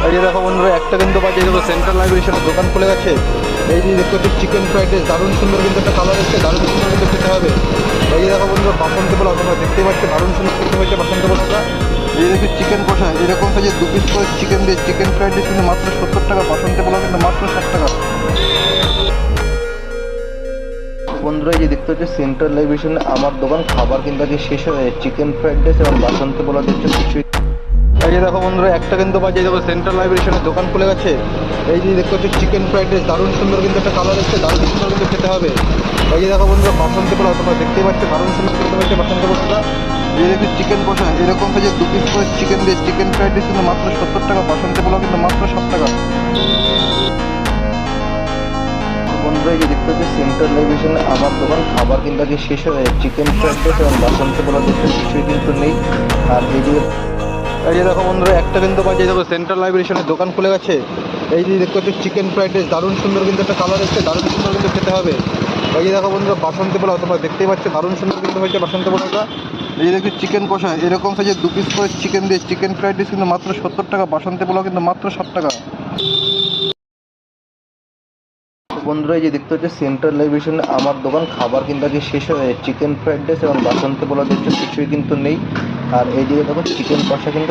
এই যে দেখো বন্ধুরা, একটা কিন্তু বাজে দেখো সেন্ট্রাল লাইব্রেরির দোকান খুলে গেছে। এই যে দেখতে হচ্ছে চিকেন ফ্রাইড রাইস, দারুণ সুন্দর কিন্তু একটা কালার এসছে, দারুণ সুন্দর কিন্তু খেতে হবে। এই যে দেখো বন্ধুরা, বাসন্তী পোলাও তোমরা দেখতে পাচ্ছ, দারুণ সুন্দর কিন্তু হয়েছে বাসন্তী পোলাওটা। এই যে দেখো চিকেন কষা, এরকম সাইজে 2 পিস করে চিকেন দিয়ে চিকেন ফ্রাইড রাইস কিন্তু মাত্র 70 টাকা, বাসন্তী পোলাও কিন্তু মাত্র 60 টাকা। বন্ধুরা, এই যে দেখতে হচ্ছে সেন্ট্রাল লাইব্রেরির আমার দোকান, খাবার কিন্তু আজকে শেষ হয়ে চিকেন ফ্রাইড রাইস এবং বাসন্তী পোলাও দেখছো কিছুই। এই যে দেখো বন্ধুরা, একটা কিন্তু বাজে দেখো সেন্ট্রাল লাইব্রেরির দোকান খুলে গেছে। এই যে দেখতে হচ্ছে চিকেন ফ্রাইড রাইস, দারুণ সুন্দর কিন্তু একটা কালার এসছে, দারুণ সুন্দর কিন্তু খেতে হবে। এই যে দেখো বন্ধুরা, বাসন্তী পোলাও তোমরা দেখতেই পাচ্ছ, দারুণ সুন্দর কিন্তু হয়েছে বাসন্তী পোলাওটা। এই যে দেখো চিকেন কষা, এরকম সাইজে 2 পিস করে চিকেন দিয়ে চিকেন ফ্রাইড রাইস কিন্তু মাত্র 70 টাকা, বাসন্তী পোলাও কিন্তু মাত্র 60 টাকা। বন্ধুরা, এই যে দেখতে হচ্ছে সেন্ট্রাল লাইব্রেরির আমার দোকান, খাবার কিন্তু আজকে শেষ হয়ে চিকেন ফ্রাইড রাইস এবং বাসন্তী পোলাও দেখছো কিছুই কিন্তু নেই। আর এই যে দেখো বন্ধুরা, একটা কিন্তু বাজে দেখো সেন্ট্রাল লাইব্রেরির দোকান খুলে গেছে। এই যে দেখতে হচ্ছে চিকেন ফ্রাইড রাইস, দারুণ সুন্দর কিন্তু একটা কালার এসছে, দারুণ সুন্দর কিন্তু খেতে হবে। এই যে দেখো বন্ধুরা, বাসন্তী পোলাও তোমরা দেখতেই পাচ্ছ, দারুণ সুন্দর কিন্তু হয়েছে বাসন্তী পোলাওটা। এই যে দেখো চিকেন কষা, এরকম সাইজে 2 পিস করে চিকেন দিয়ে চিকেন ফ্রাইড রাইস কিন্তু মাত্র 70 টাকা, বাসন্তী পোলাও কিন্তু মাত্র 60 টাকা। বন্ধুরা, এই যে দেখতে হচ্ছে সেন্ট্রাল লাইব্রেরির আমার দোকান, খাবার কিন্তু আজকে শেষ হয়ে চিকেন ফ্রাইড রাইস এবং বাসন্তী পোলাও দেখছো কিছুই কিন্তু নেই। আর এইদিকে দেখো চিকেন কষা কিন্তু